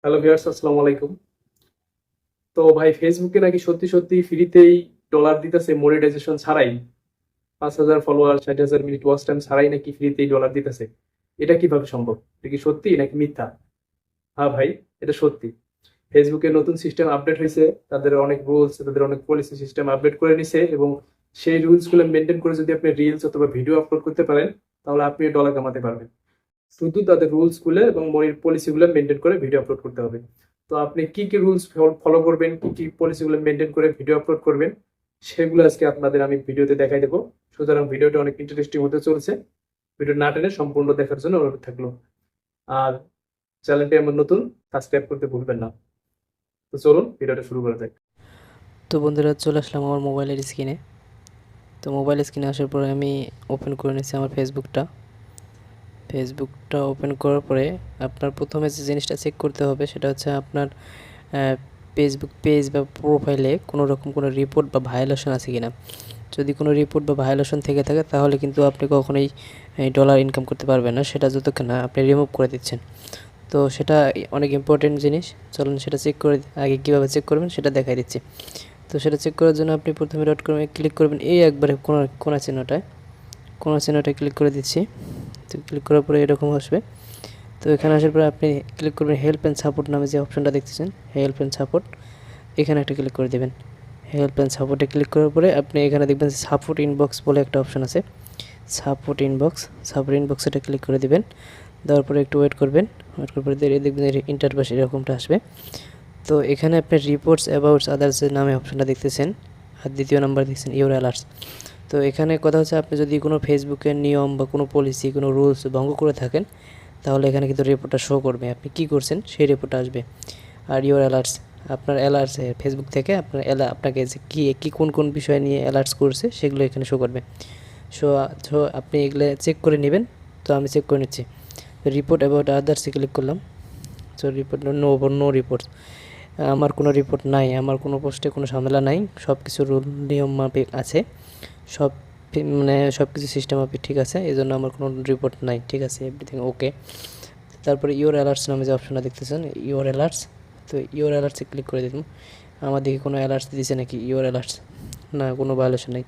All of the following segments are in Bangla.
হ্যালো ভিউয়ার্স, আসসালামু আলাইকুম। তো ভাই, ফেসবুকে নাকি সত্যি সত্যি ফ্রিতেই ডলার দিতেছে মনিটাইজেশন ছাড়াই। 5,000 ফলোয়ার, 60,000 মিনিট ওয়াচ টাইম ছাড়াই নাকি ফ্রিতেই ডলার দিতেছে। এটা কিভাবে সম্ভব? এটা কি সত্যি নাকি মিথ্যা? হ্যাঁ ভাই, এটা সত্যি। ফেসবুকের নতুন সিস্টেম আপডেট হয়েছে। তাদের অনেক রুলস, তাদের অনেক পলিসি সিস্টেম আপডেট করে নিছে, এবং সেই রুলস গুলো মেনটেন করে যদি আপনি রিলস অথবা ভিডিও আপলোড করতে পারেন, তাহলে আপনি ডলার কামাতে পারবেন। শুধু তাদের রুলস গুলো এবং পলিসি গুলো মেনটেন করে ভিডিও আপলোড করতে হবে। তো আপনি কি কি রুলস ফলো করবেন, কি কি পলিসি গুলো মেনটেন করে ভিডিও আপলোড করবেন, সেগুলো আজকে আপনাদের আমি ভিডিওতে দেখাই দেবো। সুতরাং ভিডিওটা অনেক ইন্টারেস্টিং হতে চলছে। ভিডিও না টেনে সম্পূর্ণ দেখার জন্য অনুরোধ থাকলো। আর চ্যানেলটি আমার নতুন, সাবস্ক্রাইব করতে ভুলবেন না। তো চলুন ভিডিওটা শুরু করা যাক। তো বন্ধুরা, চলে আসলাম আমার মোবাইলের স্ক্রিনে। তো মোবাইল স্ক্রিনে আসার পরে আমি ওপেন করে নিচ্ছি আমার ফেসবুকটা ওপেন করার পরে আপনার প্রথমে যে জিনিসটা চেক করতে হবে সেটা হচ্ছে আপনার ফেসবুক পেজ বা প্রোফাইলে কোনো রকম কোনো রিপোর্ট বা ভায়োলেশন আছে কিনা। যদি কোনো রিপোর্ট বা ভায়োলেশন থেকে থাকে তাহলে কিন্তু আপনি কখনোই ডলার ইনকাম করতে পারবেন না, সেটা যতক্ষণ না আপনি রিমুভ করে দিচ্ছেন। তো সেটা অনেক ইম্পর্টেন্ট জিনিস। চলুন সেটা চেক করে আগে কীভাবে চেক করবেন সেটা দেখাই দিচ্ছি। তো সেটা চেক করার জন্য আপনি প্রথমে ডট কমে ক্লিক করবেন, এই একবারে কোনা চিহ্নটায় ক্লিক করে দিচ্ছি। তো ক্লিক করার পরে এরকম আসবে। তো এখানে আসার পরে আপনি ক্লিক করবেন হেল্প অ্যান্ড সাপোর্ট নামে যে অপশনটা দেখতেছেন, হেল্প অ্যান্ড সাপোর্ট, এখানে একটা ক্লিক করে দেবেন। হেল্প অ্যান্ড সাপোর্টে ক্লিক করার পরে আপনি এখানে দেখবেন সাপোর্ট ইনবক্স বলে একটা অপশন আছে, সাপোর্ট ইনবক্স এটা ক্লিক করে দেবেন। দেওয়ার পরে একটু ওয়েট করবেন, ওয়েট করার পরে দেখবেন ইন্টারফেস এরকমটা আসবে। তো এখানে আপনি রিপোর্টস অ্যাবাউটস আদার্স নামে অপশনটা দেখতেছেন, আর দ্বিতীয় নাম্বার দেখছেন ইউর অ্যালার্টস। তো এখানে কথা হচ্ছে আপনি যদি কোনো ফেসবুকের নিয়ম বা কোনো পলিসি, কোনো রুলস ভঙ্গ করে থাকেন, তাহলে এখানে কিন্তু রিপোর্টটা শো করবে, আপনি কী করছেন সেই রিপোর্টটা আসবে। আর ইউর অ্যালার্টস, আপনার অ্যালার্টস ফেসবুক থেকে আপনাকে যে কী কোন কোন বিষয় নিয়ে অ্যালার্টস করছে সেগুলো এখানে শো করবে। সো সো আপনি এগুলো চেক করে নেবেন। তো আমি চেক করে নিচ্ছি। রিপোর্ট অ্যাবাউট আদার্সে ক্লিক করলাম। সো রিপোর্ট নো রিপোর্টস, আমার কোনো রিপোর্ট নাই, আমার কোনো পোস্টে কোনো ঝামেলা নাই, সব কিছু রুল নিয়ম মাফিক আছে, সব সব কিছু সিস্টেম মাফিক ঠিক আছে, এই জন্য আমার কোনো রিপোর্ট নাই, ঠিক আছে, এভরিথিং ওকে। তারপরে ইওর অ্যালার্টস নামে যে অপশনটা দেখতেছেন ইওর অ্যালার্টস, তো ইওর অ্যালার্টসে ক্লিক করে দিলাম। আমার দিকে কোনো অ্যালার্টস দিয়েছে নাকি? ইওর অ্যালার্টস, না, কোনো ভায়োলেশন নেই,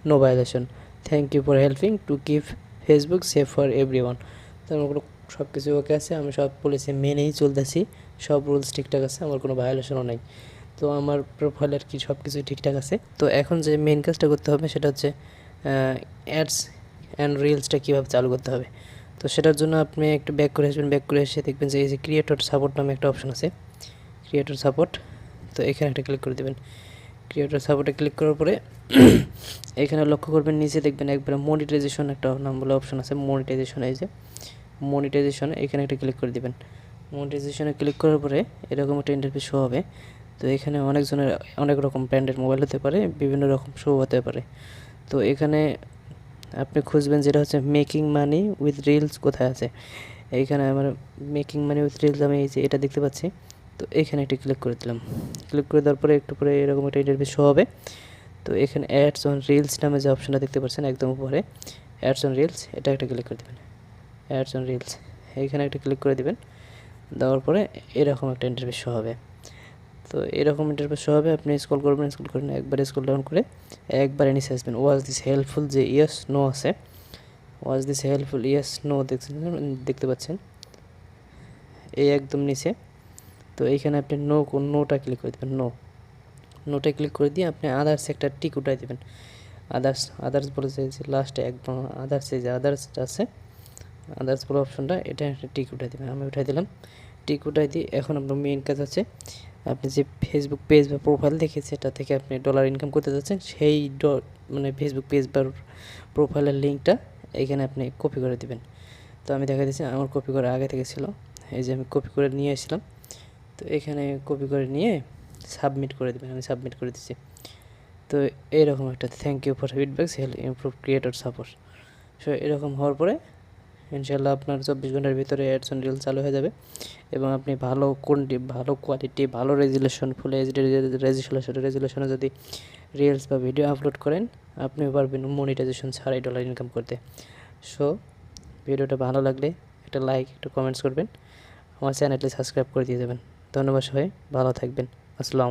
no violation. Thank you for helping to keep Facebook safe for everyone. তো আমার কোনো সব কিছু ওকে আছে, আমি সব পলিসি মেনেই চলতেছি, সব রুলস ঠিকঠাক আছে, আমার কোনো ভায়োলেশনও নাই। তো আমার প্রোফাইলের কি সব কিছুই ঠিকঠাক আছে। তো এখন যে মেন কাজটা করতে হবে সেটা হচ্ছে অ্যাডস অ্যান্ড রিলসটা কীভাবে চালু করতে হবে। তো সেটার জন্য আপনি একটু ব্যাক করে আসবেন, ব্যাক করে এসে দেখবেন যে এই যে ক্রিয়েটর সাপোর্ট নামে একটা অপশন আছে, ক্রিয়েটর সাপোর্ট। তো এখানে একটা ক্লিক করে দেবেন। ক্রিয়েটর সাপোর্টে ক্লিক করার পরে এখানে লক্ষ্য করবেন নিচে দেখবেন একবারে মনিটাইজেশন একটা নাম বলে অপশন আছে, মনিটাইজেশন, এই যে মনিটাইজেশন, এখানে একটা ক্লিক করে দেবেন। মনিটাইজেশনে ক্লিক করার পরে এরকম একটা ইন্টারফেস শো হবে। তো এখানে অনেকজনের অনেক রকম ব্র্যান্ডের মোবাইল হতে পারে, বিভিন্ন রকম শো হতে পারে। তো এখানে আপনি খুঁজবেন যেটা হচ্ছে মেকিং মানি উইথ রিলস কোথায় আছে। এইখানে আমার মেকিং মানি উইথ রিলস, আমি এই যে এটা দেখতে পাচ্ছি। তো এখানে একটা ক্লিক করে দিলাম। ক্লিক করে দেওয়ার পরে একটু পরে এরকম একটা ইন্টারফেস শো হবে। তো এখানে অ্যাডস অন রিলস নামে যে অপশনটা দেখতে পাচ্ছেন একদম উপরে, অ্যাডস অন রিলস, এটা একটা ক্লিক করে দেবেন। অ্যাডস অন রিলস, এইখানে একটা ক্লিক করে দেবেন। দেওয়ার পরে এরকম একটা ইন্টারফেস শো হবে। তো এরকম ইন্টারফেস শো হবে, আপনি স্ক্রল করবেন, স্ক্রল করেন একবারে স্ক্রল ডাউন করে একবারে নিচে আসবেন। ওয়াজ দিস হেল্পফুল যে ইয়েস নো আছে, was this helpful yes no দেখতে পাচ্ছেন এই একদম নিচে। তো এইখানে আপনি নোটা ক্লিক করে দেবেন, নোটা ক্লিক করে দিয়ে আপনি আদার্স একটা টিক উঠাই দেবেন। আদার্স বলে যে লাস্টে একদম আদার্সে যে আদার্সটা আছে, আদার্স বলে অপশনটা, এটা একটা টিক উঠাই দেবেন। আমি উঠাই দিলাম। টিক উঠাই দিয়ে এখন আপনার মেইন কাজ হচ্ছে আপনি যে ফেসবুক পেজ বা প্রোফাইল দেখেছে এটা থেকে আপনি ডলার ইনকাম করতে যাচ্ছেন, সেই ফেসবুক পেজ বা প্রোফাইলের লিঙ্কটা এখানে আপনি কপি করে দেবেন। তো আমি দেখা দিচ্ছি আমার কপি করে আগে থেকে ছিল, এই যে আমি কপি করে নিয়ে এসেছিলাম। তো এখানে কপি করে নিয়ে সাবমিট করে দেবেন, আমি সাবমিট করে দিচ্ছি। তো এরকম একটা thank you for feedbacks help improve creator support. So এরকম হওয়ার পরে ইনশাল্লাহ আপনার 24 ঘন্টার ভিতরে অ্যাডস অন রিল চালু হয়ে যাবে, এবং আপনি ভালো কোয়ালিটি, ভালো রেজুলেশন, ফুল এইচডি রেজুলেশনে যদি রিলস বা ভিডিও আপলোড করেন, আপনি পারবেন মনিটাইজেশন ছাড়াই ডলার ইনকাম করতে। সো ভিডিওটা ভালো লাগলে একটা লাইক, একটা কমেন্টস করবেন, আমার চ্যানেলটি সাবস্ক্রাইব করে দিয়ে দেবেন। ধন্যবাদ সবাই, ভালো থাকবেন। আসসালামু